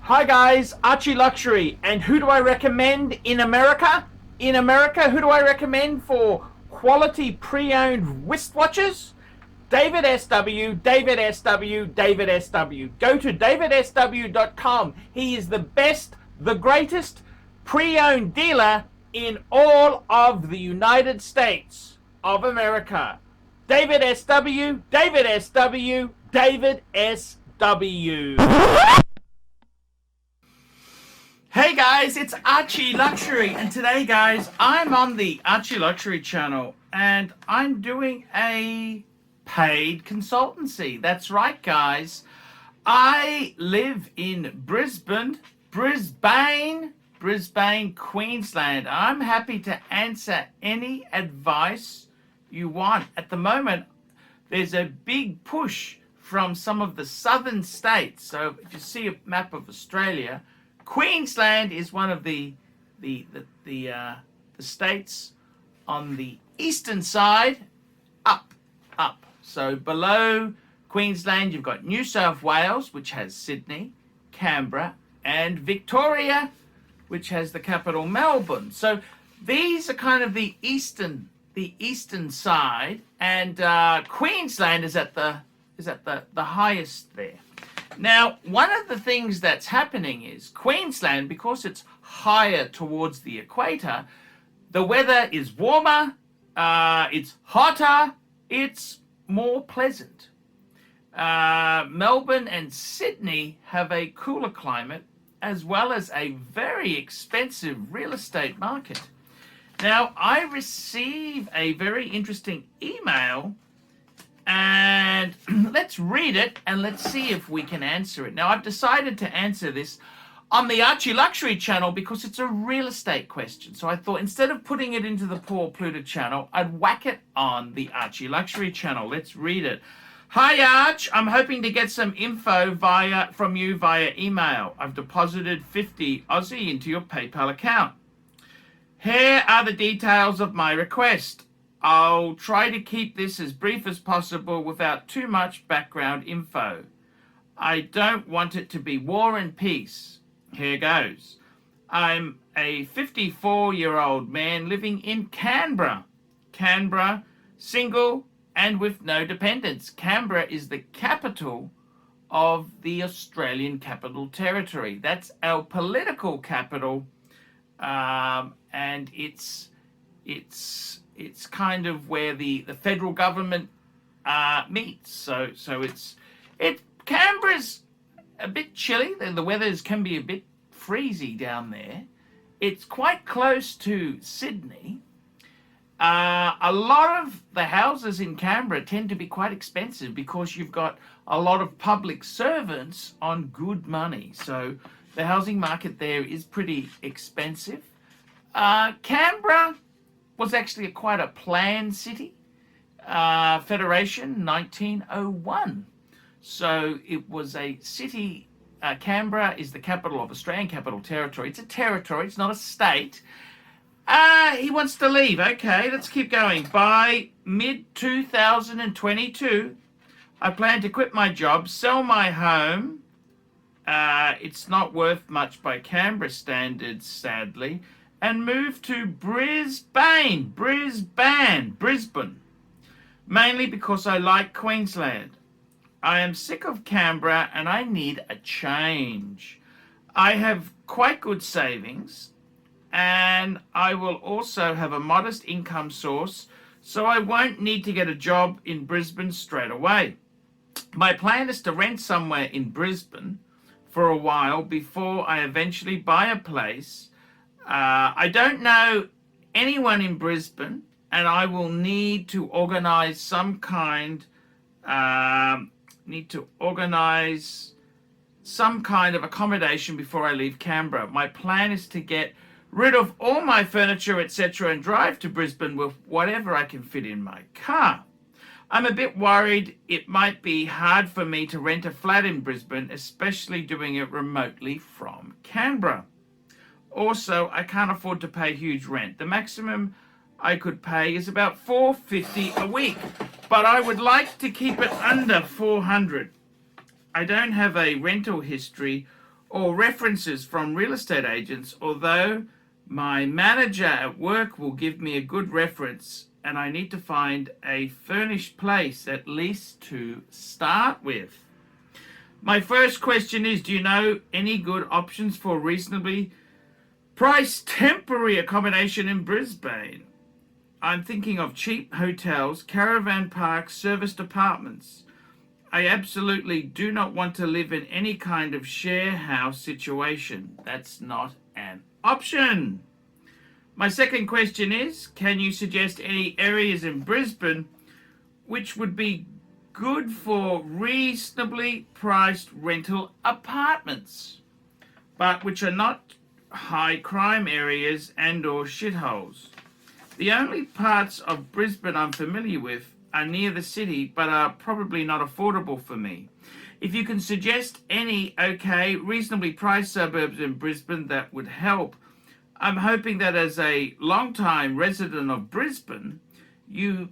Hi guys, ArchieLuxury, and who do I recommend in America? In America, who do I recommend for quality pre-owned wristwatches? David SW, David SW, David SW. Go to davidsw.com. He is the best, the greatest pre-owned dealer in all of the United States of America. David SW, David SW, David SW. Hey guys, it's ArchieLuxury, and today guys, I'm on the ArchieLuxury channel and I'm doing a paid consultancy. That's right guys. I live in Brisbane, Queensland. I'm happy to answer any advice you want. At the moment, there's a big push from some of the southern states. So if you see a map of Australia, Queensland is one of the states on the eastern side, up. So below Queensland, you've got New South Wales, which has Sydney, Canberra, and Victoria, which has the capital Melbourne. So these are kind of the eastern side, and Queensland is at the highest there. Now, one of the things that's happening is Queensland, because it's higher towards the equator, the weather is warmer, it's hotter, it's more pleasant. Melbourne and Sydney have a cooler climate, as well as a very expensive real estate market. Now, I receive a very interesting email, and let's read it and let's see if we can answer it. Now, I've decided to answer this on the ArchieLuxury channel because it's a real estate question. So I thought instead of putting it into the Paul Pluta channel, I'd whack it on the ArchieLuxury channel. Let's read it. Hi Arch, I'm hoping to get some info from you via email. I've deposited 50 Aussie into your PayPal account. Here are the details of my request. I'll try to keep this as brief as possible without too much background info. I don't want it to be war and peace. Here goes. I'm a 54-year-old man living in Canberra. Canberra, single and with no dependents. Canberra is the capital of the Australian Capital Territory. That's our political capital, and it's kind of where the federal government meets. So Canberra's a bit chilly. The weather can be a bit freezy down there. It's quite close to Sydney. A lot of the houses in Canberra tend to be quite expensive because you've got a lot of public servants on good money. So the housing market there is pretty expensive. Canberra was actually quite a planned city. Federation, 1901. So it was a city. Canberra is the capital of Australian Capital Territory. It's a territory, it's not a state. He wants to leave. Okay, let's keep going. By mid-2022, I plan to quit my job, sell my home. It's not worth much by Canberra standards, sadly, and move to Brisbane, mainly because I like Queensland. I am sick of Canberra and I need a change. I have quite good savings, and I will also have a modest income source, so I won't need to get a job in Brisbane straight away. My plan is to rent somewhere in Brisbane for a while before I eventually buy a place. I don't know anyone in Brisbane, and I will need to organise some kind of accommodation before I leave Canberra. My plan is to get rid of all my furniture, etc., and drive to Brisbane with whatever I can fit in my car. I'm a bit worried it might be hard for me to rent a flat in Brisbane, especially doing it remotely from Canberra. Also, I can't afford to pay huge rent. The maximum I could pay is about $450 a week, but I would like to keep it under $400. I don't have a rental history or references from real estate agents, although my manager at work will give me a good reference, and I need to find a furnished place at least to start with. My first question is, do you know any good options for reasonably priced temporary accommodation in Brisbane? I'm thinking of cheap hotels, caravan parks, serviced apartments. I absolutely do not want to live in any kind of share house situation. That's not an option. My second question is, can you suggest any areas in Brisbane which would be good for reasonably priced rental apartments, but which are not high crime areas and or shitholes? The only parts of Brisbane I'm familiar with are near the city, but are probably not affordable for me. If you can suggest any reasonably priced suburbs in Brisbane, that would help. I'm hoping that as a long-time resident of Brisbane, you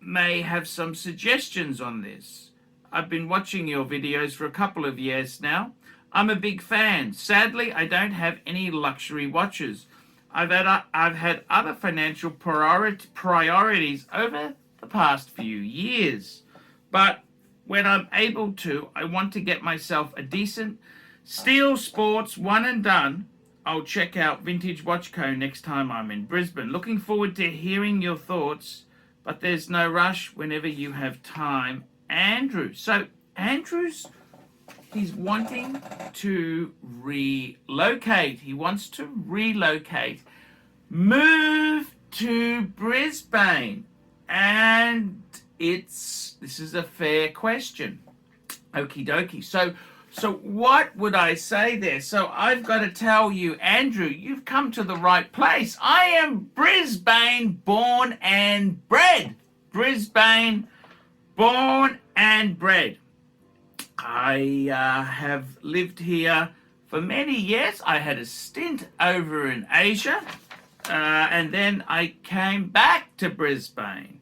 may have some suggestions on this. I've been watching your videos for a couple of years now. I'm a big fan. Sadly, I don't have any luxury watches. I've had other financial priorities over the past few years, but when I'm able to, I want to get myself a decent Steel Sports one and done. I'll check out Vintage Watch Co next time I'm in Brisbane. Looking forward to hearing your thoughts, but there's no rush whenever you have time. Andrew. So Andrew's, he's wanting to relocate. He wants to relocate, move to Brisbane. And this is a fair question. Okie dokie. So what would I say there? So I've got to tell you, Andrew, you've come to the right place. I am Brisbane born and bred. Brisbane born and bred. I have lived here for many years. I had a stint over in Asia, and then I came back to Brisbane.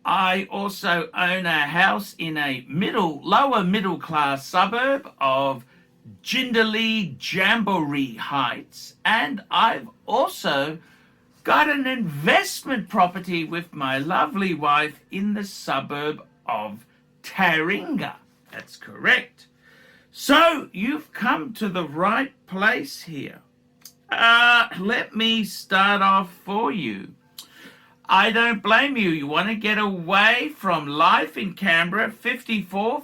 I also own a house in a lower middle class suburb of Jindalee Jamboree Heights, and I've also got an investment property with my lovely wife in the suburb of Taringa. That's correct. So you've come to the right place here. Let me start off for you. I don't blame you. You want to get away from life in Canberra. 54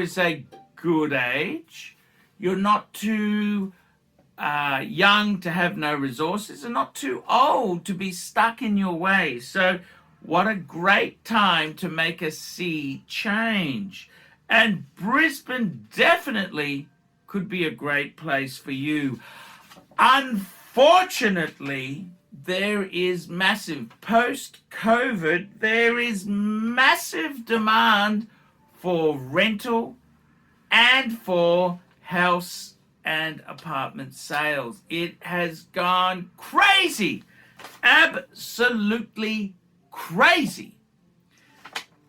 is a good age. You're not too young to have no resources and not too old to be stuck in your ways. So what a great time to make a sea change. And Brisbane definitely could be a great place for you. Unfortunately, there is massive, post-COVID, there is massive demand for rental and for house and apartment sales. It has gone crazy, absolutely crazy.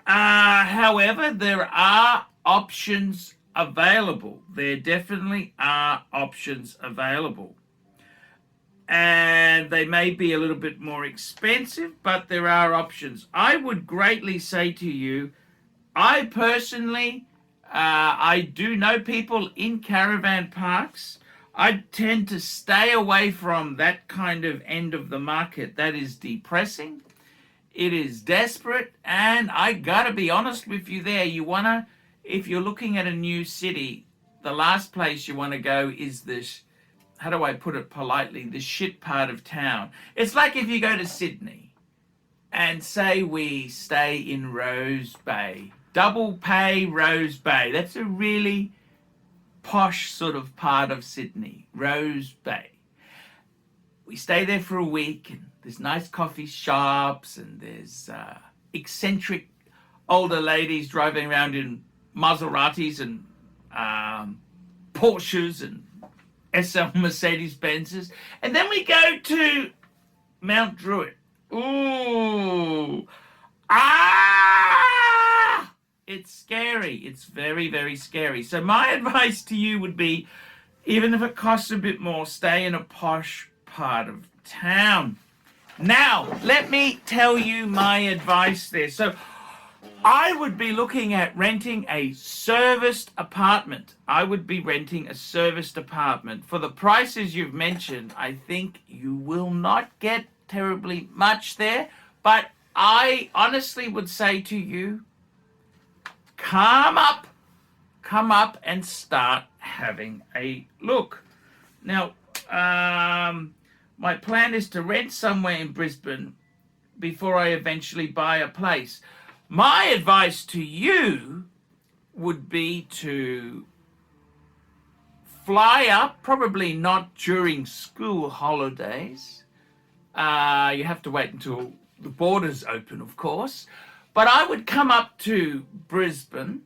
However, there are options available. There definitely are options available. And they may be a little bit more expensive, but there are options. I would greatly say to you, I personally, I do know people in caravan parks. I tend to stay away from that kind of end of the market. That is depressing. It is desperate. And I gotta be honest with you there. If you're looking at a new city, the last place you want to go is this, how do I put it politely, the shit part of town. It's like if you go to Sydney and say we stay in Rose Bay, double pay Rose Bay. That's a really posh sort of part of Sydney, Rose Bay. We stay there for a week and there's nice coffee shops and there's eccentric older ladies driving around in Maseratis and Porsches and SL Mercedes-Benzes. And then we go to Mount Druitt. Ooh. It's scary. It's very, very scary. So my advice to you would be, Even if it costs a bit more, stay in a posh part of town. Now, let me tell you my advice there. So I would be looking at renting a serviced apartment. I would be renting a serviced apartment. For the prices you've mentioned, I think you will not get terribly much there. But I honestly would say to you, come up and start having a look. Now, my plan is to rent somewhere in Brisbane before I eventually buy a place. My advice to you would be to fly up, probably not during school holidays. You have to wait until the borders open, of course. But I would come up to Brisbane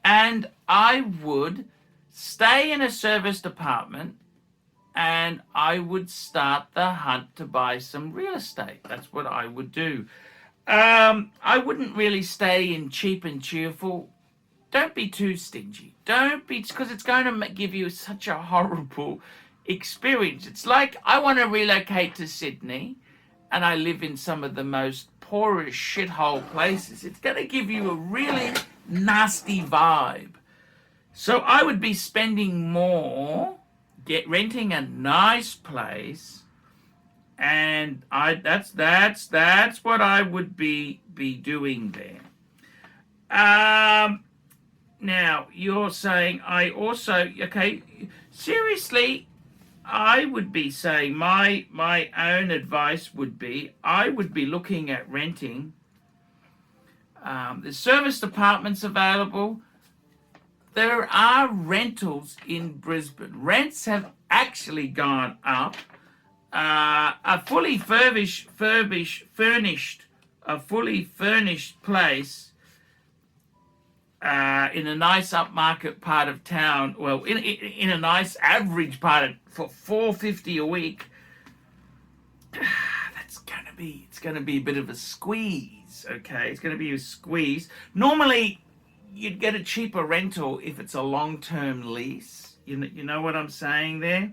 and I would stay in a serviced apartment and I would start the hunt to buy some real estate. That's what I would do. I wouldn't really stay in cheap and cheerful. Don't be too stingy. Don't be, because it's going to give you such a horrible experience. It's like I want to relocate to Sydney and I live in some of the most poorest shithole places. It's going to give you a really nasty vibe. So I would be spending more, renting a nice place, and that's what I would be doing there. Now you're saying seriously, I would be saying my own advice would be I would be looking at renting. There's serviced apartments available. There are rentals in Brisbane. Rents have actually gone up. A fully furnished place in a nice upmarket part of town, well, in a nice average part for $450 a week, it's gonna be a bit of a squeeze. Okay, it's gonna be a squeeze. Normally, you'd get a cheaper rental if it's a long-term lease. You know what I'm saying there?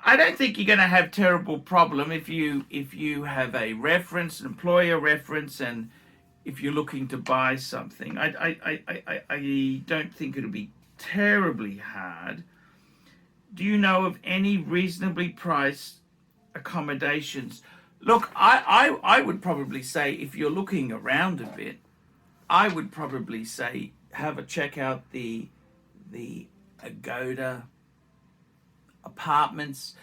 I don't think you're going to have terrible problem if you have a reference, an employer reference, and if you're looking to buy something. I don't think it'll be terribly hard. Do you know of any reasonably priced accommodations? Look, I would probably say if you're looking around a bit, I would probably say have a check out the Agoda apartments.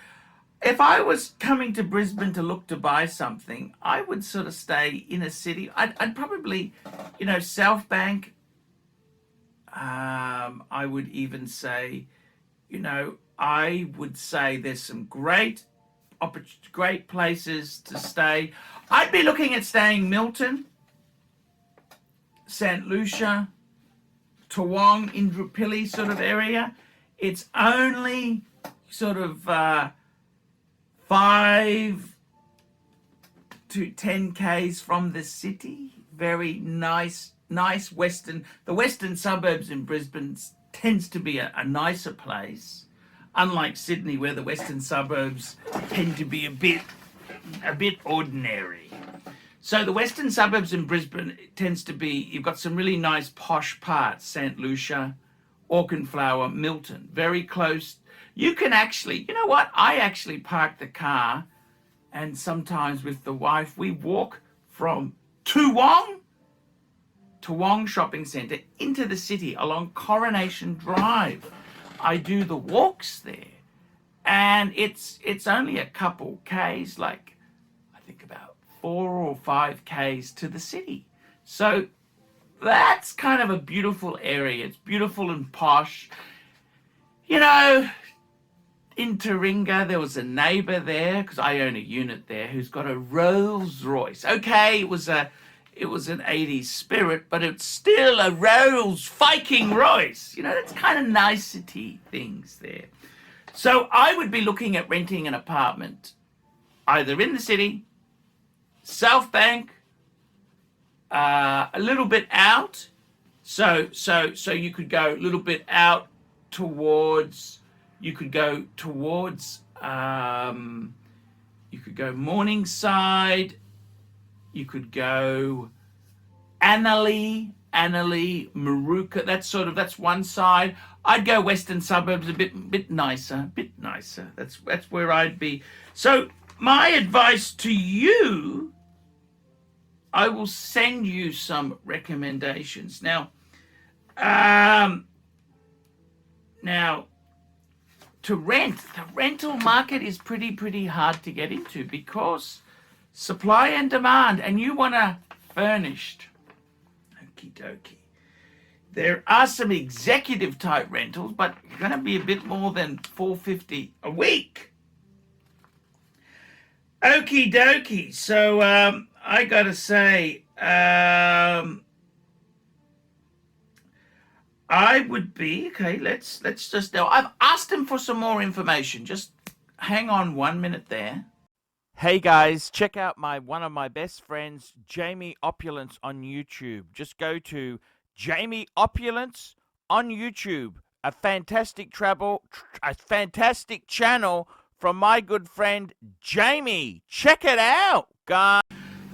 If I was coming to Brisbane to look to buy something, I would sort of stay in a city. I'd probably, South Bank. I would even say, I would say there's some great places to stay. I'd be looking at staying Milton, St. Lucia, Toowong, Indooroopilly sort of area. It's only sort of 5 to 10 k's from the city. Very nice western. The western suburbs in Brisbane tends to be a nicer place, unlike Sydney, where the western suburbs tend to be a bit ordinary. So the western suburbs in Brisbane tends to be, you've got some really nice posh parts, St. Lucia, Auchenflower, Milton, very close. You can actually, you know what? I actually park the car and sometimes with the wife, we walk from Toowong Shopping Centre into the city along Coronation Drive. I do the walks there and it's only a couple Ks, like I think about 4 or 5 Ks to the city. So that's kind of a beautiful area. It's beautiful and posh. In Taringa, there was a neighbor there, because I own a unit there, who's got a Rolls Royce. Okay, it was an 80s Spirit, but it's still a Rolls fucking Royce. That's kind of nicety things there. So I would be looking at renting an apartment either in the city, South Bank, a little bit out. So you could go a little bit out towards, you could go Morningside, you could go Annerley, Maruka, that's one side. I'd go western suburbs, a bit nicer. That's where I'd be. So my advice to you, I will send you some recommendations. Now, to rent, the rental market is pretty hard to get into because supply and demand, and you want a furnished. Okie dokie. There are some executive type rentals, but you're going to be a bit more than $450 a week. Okie dokie. So I got to say, I would be, okay, let's just, now I've asked him for some more information. Just hang on 1 minute there. Hey guys, check out one of my best friends, Jamie Opulence on YouTube. Just go to Jamie Opulence on YouTube. A fantastic channel from my good friend Jamie. Check it out, guys.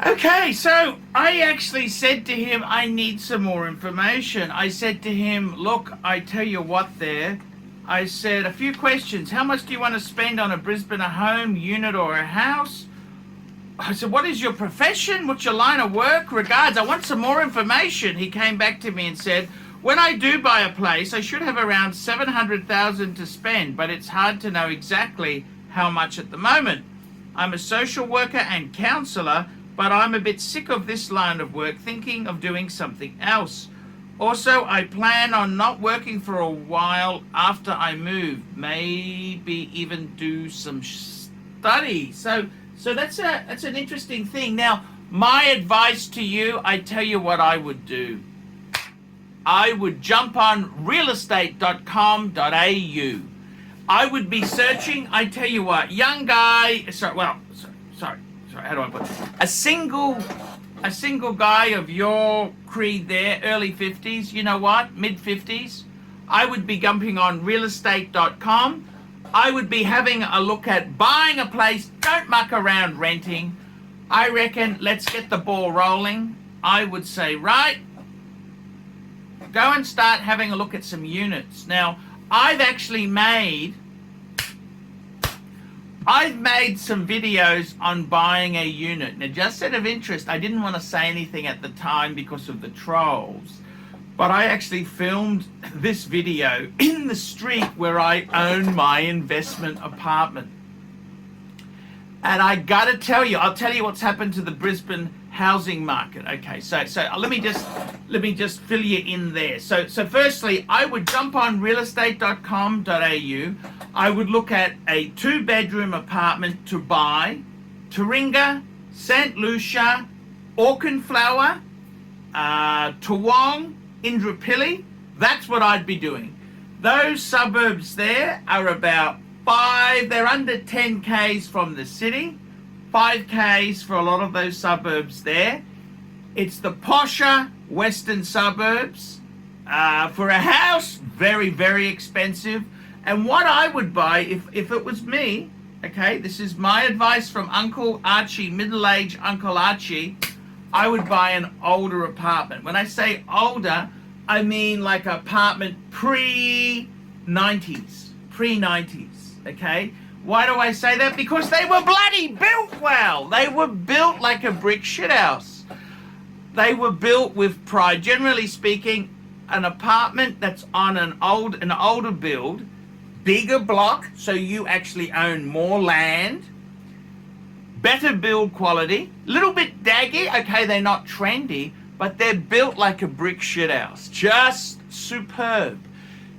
Okay, so I actually said to him, I need some more information. I said to him, look, I tell you what there. I said, a few questions. How much do you want to spend on a Brisbane, a home, unit, or a house? I said, what is your profession? What's your line of work? Regards, I want some more information. He came back to me and said, when I do buy a place, I should have around $700,000 to spend, but it's hard to know exactly how much at the moment. I'm a social worker and counsellor, but I'm a bit sick of this line of work, thinking of doing something else. Also, I plan on not working for a while after I move, maybe even do some study. So that's an interesting thing. Now, my advice to you, I tell you what I would do. I would jump on realestate.com.au. I would be searching, I tell you what, young guy, sorry, how do I put it? A single guy of your creed there, early 50s, you know what, mid 50s, I would be jumping on realestate.com. I would be having a look at buying a place. Don't muck around renting. I reckon let's get the ball rolling. I would say, right, go and start having a look at some units. Now, I've made some videos on buying a unit. Now, just out of interest, I didn't want to say anything at the time because of the trolls, but I actually filmed this video in the street where I own my investment apartment. And I gotta tell you, I'll tell you what's happened to the Brisbane housing market. Okay, so let me just fill you in there. So firstly, I would jump on realestate.com.au. I would look at a 2-bedroom apartment to buy, Taringa, St. Lucia, Auchenflower, Toowong, Indooroopilly. That's what I'd be doing. Those suburbs there are about they're under 10 Ks from the city, 5 Ks for a lot of those suburbs there. It's the posher western suburbs. For a house, very, very expensive. And what I would buy if it was me, okay, this is my advice from Uncle Archie, middle-aged Uncle Archie, I would buy an older apartment. When I say older, I mean like apartment pre-90s, okay? Why do I say that? Because they were bloody built well. They were built like a brick shithouse. They were built with pride. Generally speaking, an apartment that's on an older build, bigger block, so you actually own more land, better build quality, little bit daggy, okay, they're not trendy, but they're built like a brick shithouse. Just superb.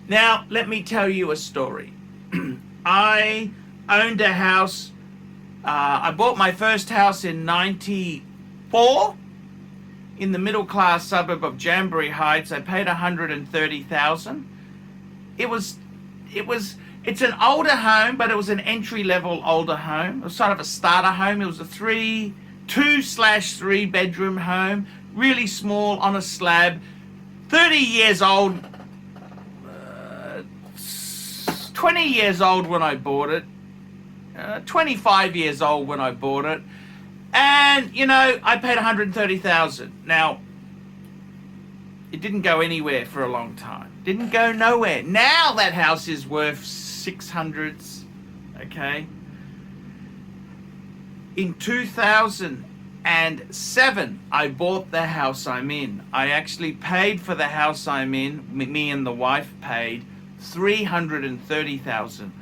Now, let me tell you a story. I owned a house, I bought my first house in 94 in the middle class suburb of Jamboree Heights. I paid $130,000. It's an older home, but it was an entry-level older home. It was sort of a starter home. It was a 2/3 bedroom home, really small on a slab, 30 years old, 20 years old when I bought it, 25 years old when I bought it, and you know, I paid 130,000. Now, it didn't go anywhere for a long time. Didn't go nowhere. Now that house is worth 600s, okay? In 2007, I bought the house I'm in. I actually paid for the house I'm in. Me and the wife paid 330,000.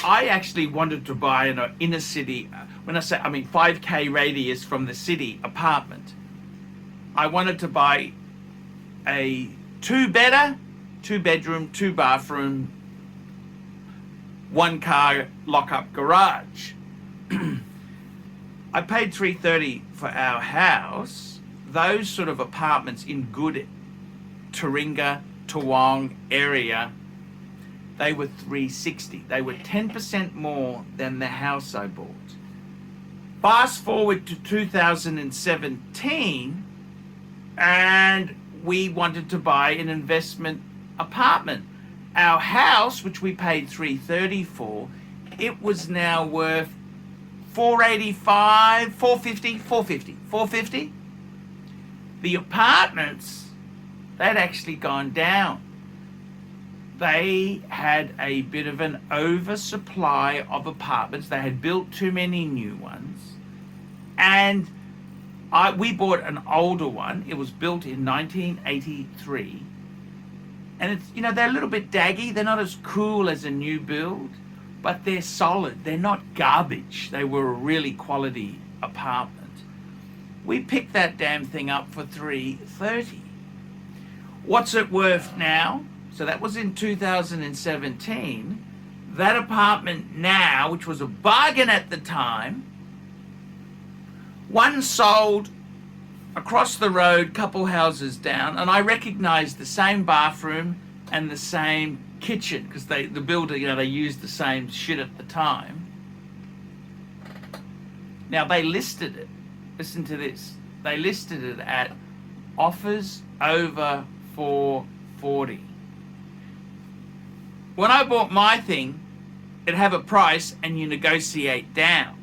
I actually wanted to buy an inner city, when I say, I mean 5K radius from the city apartment. I wanted to buy a two bedroom, 2 bathroom, 1 car lock-up garage. I paid 330 for our house. Those sort of apartments in good Taringa, Toowong area, they were 360. They were 10% more than the house I bought. Fast forward to 2017, and we wanted to buy an investment apartment. Our house, which we paid 330 for, it was now worth 485, 450. The apartments, they'd actually gone down. They had a bit of an oversupply of apartments. They had built too many new ones. And we bought an older one. It was built in 1983. And it's, you know, they're a little bit daggy. They're not as cool as a new build, but they're solid. They're not garbage. They were a really quality apartment. We picked that damn thing up for 330. What's it worth now? So that was in 2017. That apartment now, which was a bargain at the time, one sold across the road, couple houses down, and I recognized the same bathroom and the same kitchen because the builder, you know, they used the same shit at the time. Now they listed it. Listen to this. They listed it at offers over 440. When I bought my thing, it'd have a price and you negotiate down.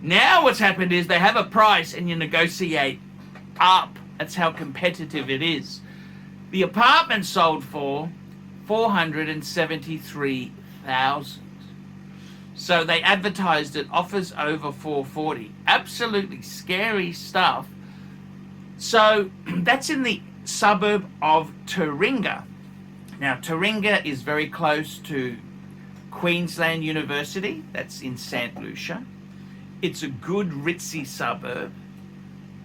Now what's happened is they have a price and you negotiate up. That's how competitive it is. The apartment sold for 473,000. So they advertised it offers over 440. Absolutely scary stuff. So that's in the suburb of Taringa. Now Taringa is very close to Queensland University. That's in St. Lucia. It's a good ritzy suburb.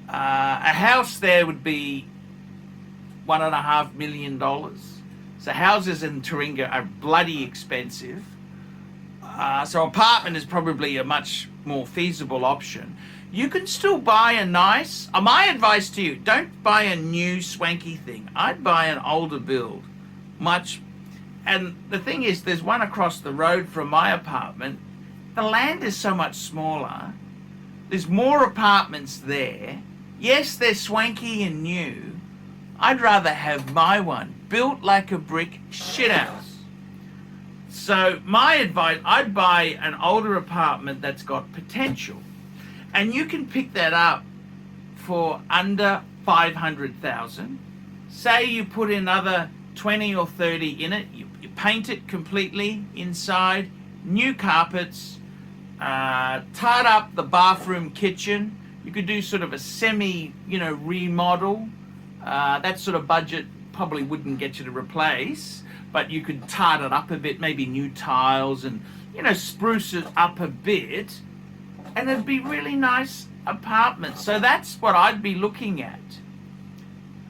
A house there would be $1.5 million. So houses in Taringa are bloody expensive. So apartment is probably a much more feasible option. You can still buy a nice, my advice to you, don't buy a new swanky thing. I'd buy an older build. And the thing is, there's one across the road from my apartment. The land is so much smaller. There's more apartments there. Yes, they're swanky and new. I'd rather have my one built like a brick shithouse. So my advice, I'd buy an older apartment that's got potential. And you can pick that up for under 500,000. Say you put another 20 or 30 in it, you paint it completely inside, new carpets, tart up the bathroom, kitchen. You could do sort of a semi, remodel. That sort of budget probably wouldn't get you to replace, but you could tart it up a bit, maybe new tiles and, spruce it up a bit, and it'd be really nice apartment. So that's what I'd be looking at.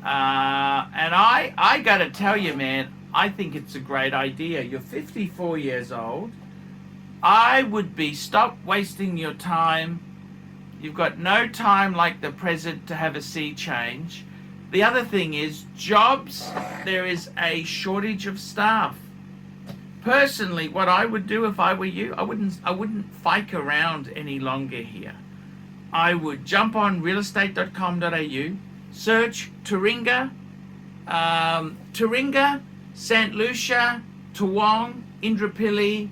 And I gotta tell you, man, I think it's a great idea. You're 54 years old. I would be, stop wasting your time. You've got no time like the present to have a sea change. The other thing is jobs. There is a shortage of staff. Personally, what I would do if I were you, I wouldn't fike around any longer here. I would jump on realestate.com.au, search Taringa, St. Lucia, Toowong, Indooroopilly,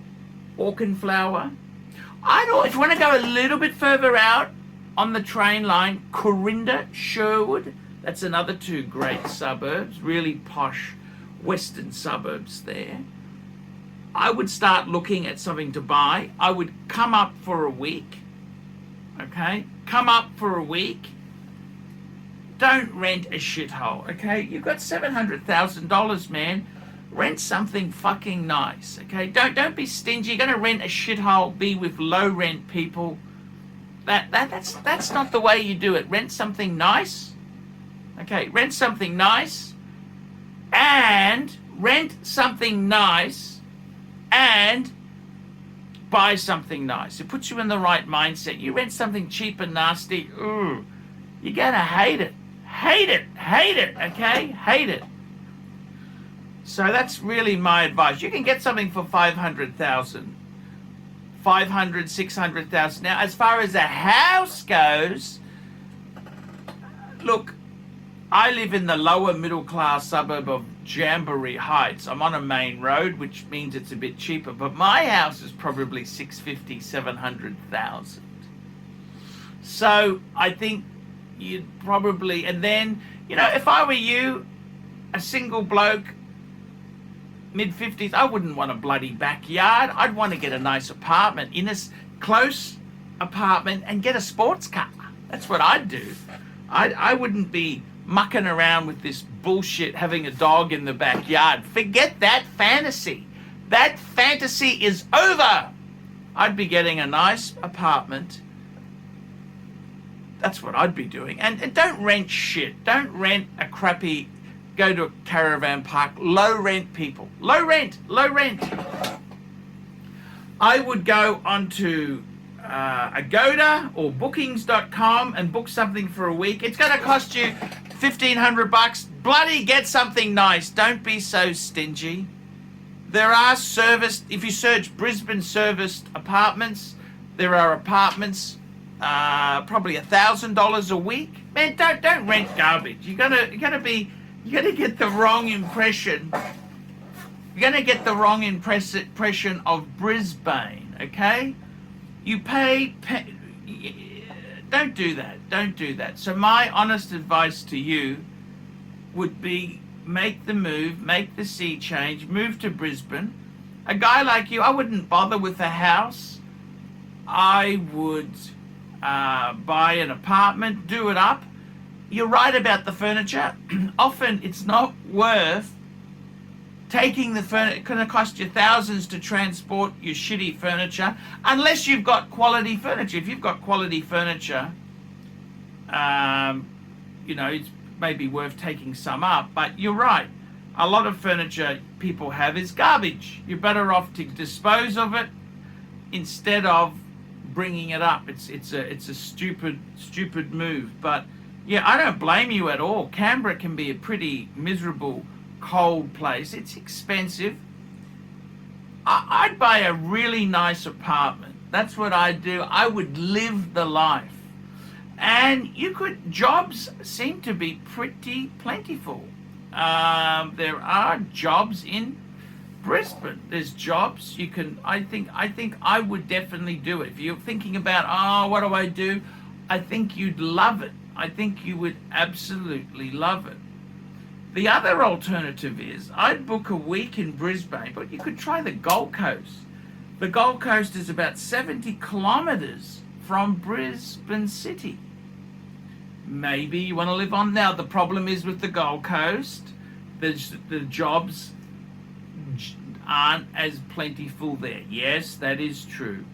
Auchenflower. If you want to go a little bit further out on the train line, Corinda, Sherwood, that's another 2 great suburbs, really posh western suburbs there. I would start looking at something to buy. I would come up for a week, okay? Come up for a week. Don't rent a shithole, okay? You've got $700,000, man. Rent something fucking nice, okay? Don't be stingy. You're gonna rent a shithole. Be with low rent people. That's not the way you do it. Rent something nice, okay? Rent something nice, and buy something nice. It puts you in the right mindset. You rent something cheap and nasty. Ooh, you're gonna hate it. Hate it, okay? Hate it. So that's really my advice. You can get something for 500,000, 500, 600,000. Now, as far as a house goes, look, I live in the lower middle class suburb of Jamboree Heights. I'm on a main road, which means it's a bit cheaper, but my house is probably 650, 700,000. So I think you'd probably, and then, if I were you, a single bloke, mid-50s, I wouldn't want a bloody backyard. I'd want to get a nice apartment, in a close apartment, and get a sports car. That's what I'd do. I wouldn't be mucking around with this bullshit, having a dog in the backyard. Forget that fantasy. That fantasy is over. I'd be getting a nice apartment. That's what I'd be doing. And don't rent shit. Don't rent a crappy, go to a caravan park. Low rent people. Low rent. I would go onto Agoda or bookings.com and book something for a week. It's going to cost you $1,500. Bloody get something nice. Don't be so stingy. There are serviced, if you search Brisbane serviced apartments, there are apartments probably $1,000 a week. Man, don't rent garbage. You're gonna get the wrong impression. You're gonna get the wrong impression of Brisbane. Okay? You pay. Don't do that. So my honest advice to you would be, make the move, make the sea change, move to Brisbane. A guy like you, I wouldn't bother with a house. I would buy an apartment, do it up. You're right about the furniture. Often it's not worth taking the furniture. It's going to cost you thousands to transport your shitty furniture, unless you've got quality furniture. If you've got quality furniture, it's maybe worth taking some up. But you're right. A lot of furniture people have is garbage. You're better off to dispose of it instead of bringing it up. It's a stupid move. But yeah, I don't blame you at all. Canberra can be a pretty miserable, cold place. It's expensive. I'd buy a really nice apartment. That's what I'd do. I would live the life. And jobs seem to be pretty plentiful. There are jobs in Brisbane. There's jobs. I think I would definitely do it. If you're thinking about, what do I do? I think you'd love it. I think you would absolutely love it. The other alternative is, I'd book a week in Brisbane, but you could try the Gold Coast. The Gold Coast is about 70 kilometres from Brisbane City. Maybe you want to live on. Now, the problem is with the Gold Coast, the jobs aren't as plentiful there. Yes, that is true.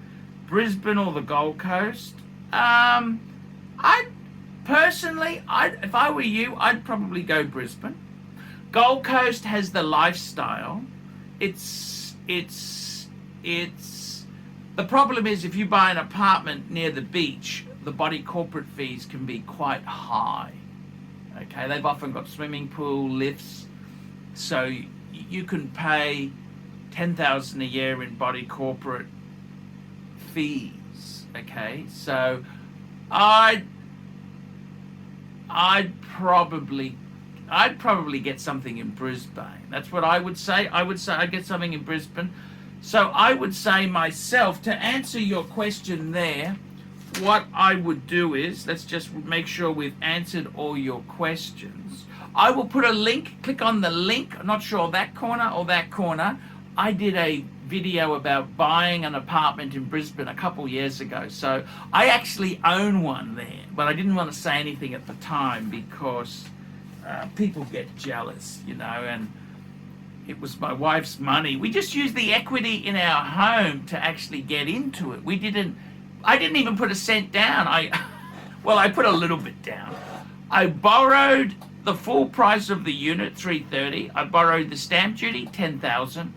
Brisbane or the Gold Coast, if I were you, I'd probably go Brisbane. Gold Coast has the lifestyle. The problem is, if you buy an apartment near the beach, the body corporate fees can be quite high. Okay, they've often got swimming pool, lifts, so you can pay $10,000 a year in body corporate fees. Okay, so I'd probably I'd probably get something in Brisbane. That's what I would say. I would say I'd get something in Brisbane. So I would say myself, to answer your question there, what I would do is, let's just make sure we've answered all your questions. I will put a link, click on the link, I'm not sure that corner or that corner. I did a video about buying an apartment in Brisbane a couple years ago. So I actually own one there, but I didn't want to say anything at the time because people get jealous, you know, and it was my wife's money. We just used the equity in our home to actually get into it. I didn't even put a cent down. Well, I put a little bit down. I borrowed the full price of the unit, $330. I borrowed the stamp duty, $10,000.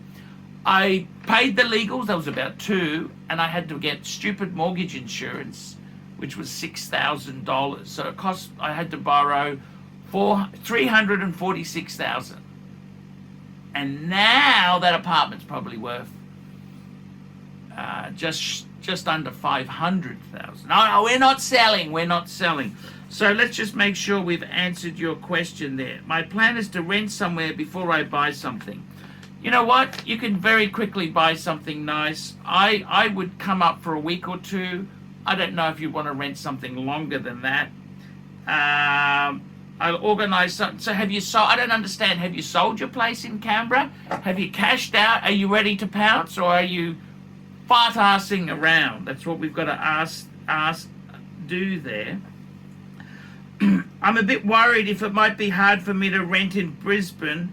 I paid the legals, that was about $2,000, and I had to get stupid mortgage insurance, which was $6,000. So it cost, I had to borrow $346,000. And now that apartment's probably worth just under $500,000. No, we're not selling. So let's just make sure we've answered your question there. My plan is to rent somewhere before I buy something. You know what? You can very quickly buy something nice. I would come up for a week or two. I don't know if you want to rent something longer than that. I'll organise something. So have you sold? I don't understand. Have you sold your place in Canberra? Have you cashed out? Are you ready to pounce, or are you fart-assing around? That's what we've got to do there. I'm a bit worried if it might be hard for me to rent in Brisbane,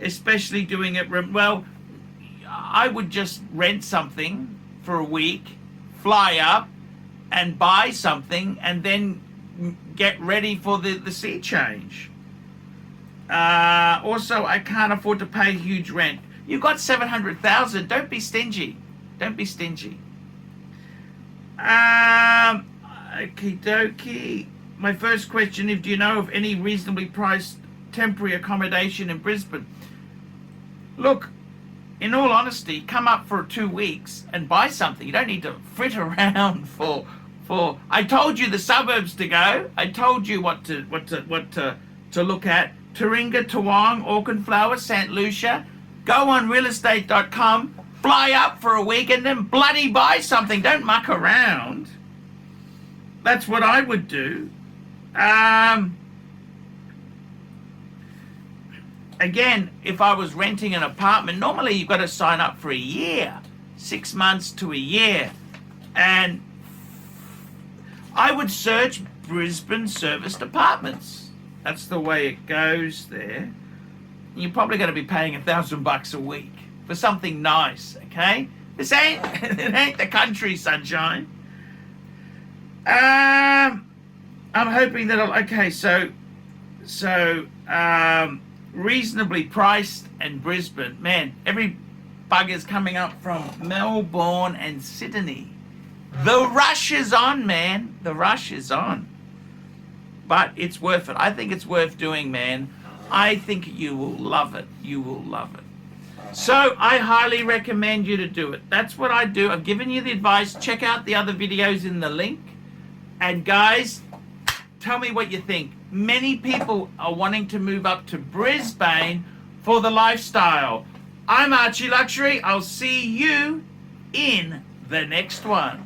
especially doing it. Well, I would just rent something for a week, fly up, and buy something, and then get ready for the sea change. Also, I can't afford to pay huge rent. You've got $700,000. Don't be stingy. Don't be stingy. Okie dokie. My first question is, do you know of any reasonably priced temporary accommodation in Brisbane? Look, in all honesty, come up for 2 weeks and buy something. You don't need to frit around for. I told you the suburbs to go. I told you what to look at. Taringa, Toowong, Auchenflower, St. Lucia. Go on realestate.com, fly up for a week, and then bloody buy something. Don't muck around. That's what I would do. Again, if I was renting an apartment, normally you've got to sign up for a year, 6 months to a year. And I would search Brisbane serviced apartments. That's the way it goes there. You're probably going to be paying $1,000 a week for something nice, okay? It ain't the country, sunshine. I'm hoping that reasonably priced and Brisbane. Man, every bugger's coming up from Melbourne and Sydney. The rush is on, man. The rush is on. But it's worth it. I think it's worth doing, man. I think you will love it. You will love it. So I highly recommend you to do it. That's what I do. I've given you the advice. Check out the other videos in the link. And guys, tell me what you think. Many people are wanting to move up to Brisbane for the lifestyle. I'm ArchieLuxury. I'll see you in the next one.